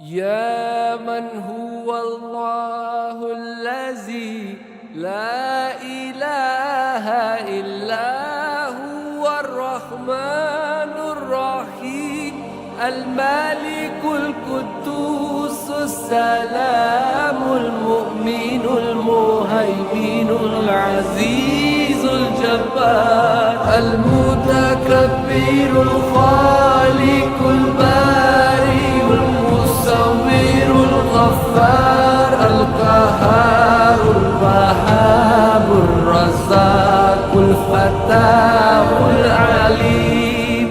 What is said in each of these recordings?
يا من هو الله الذي لا إله إلا هو الرحمن الرحيم الملك القدوس السلام المؤمن المهيمن العزيز الجبار المتكبر الخالق البارئ المصور الغفار القهار الوهاب الرزاق الفتاح العليم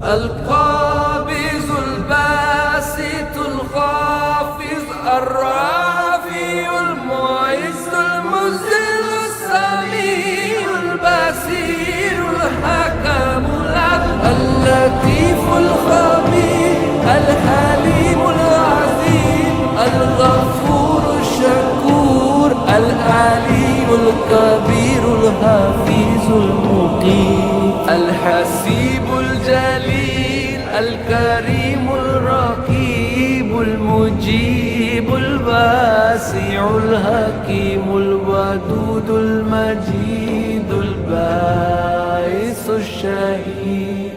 القابض الباسط الخافض الرافع المعز المذل السميع البصير الحكم العدل اللطيف الخبير الحليم العظيم الغفور الشكور العلي الكبير الحفيظ المقيم الحسيب الجليل الكريم الرقيب المجيب الواسع الحكيم الودود المجيد الباعث الشهيد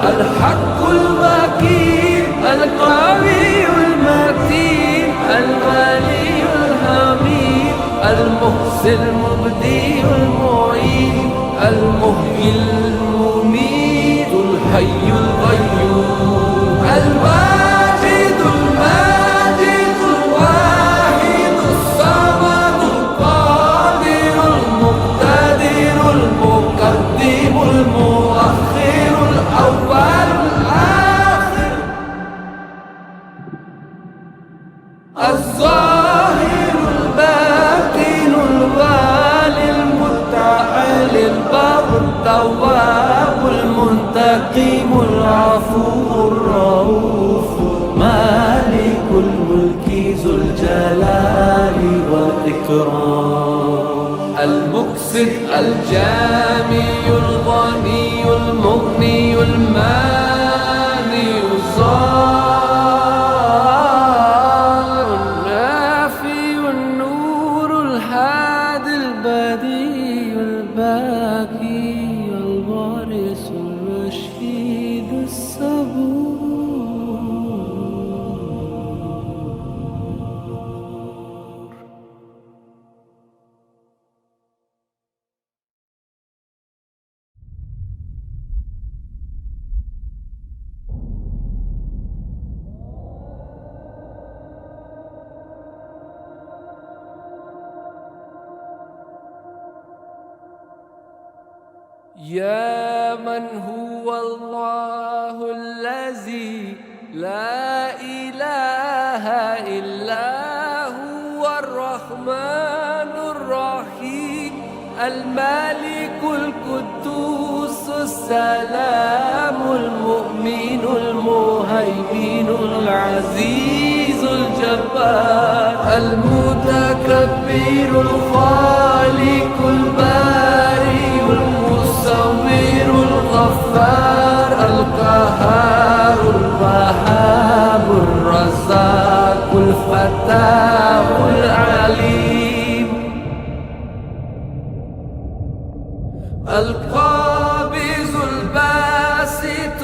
الحق المكين القوي المتين الولي الحميد المحسن المبدي المعيد المحيي المميت الحي القيوم الواجد الماجد الواحد الصمد القادر المقتدر المقدم المؤخر الأول الآخر الظاهر الباطن الوالي المتعال البر التواب المنتقم العفو الرؤوف مالك الملك ذو الجلال والإكرام المقسط الجامع الغني المغني المانع الظاهر النافي النور الهادي البديع الباقي الوارث الرشيد الصبور يا من هو الله الذي لا إله إلا هو الرحمن الرحيم الملك القدوس السلام المؤمن المهيمن العزيز الجبار المتكبر الخالق البارئ المصور الغفار القهار الوهاب الرزاق الفتاح العليم القابض الباسط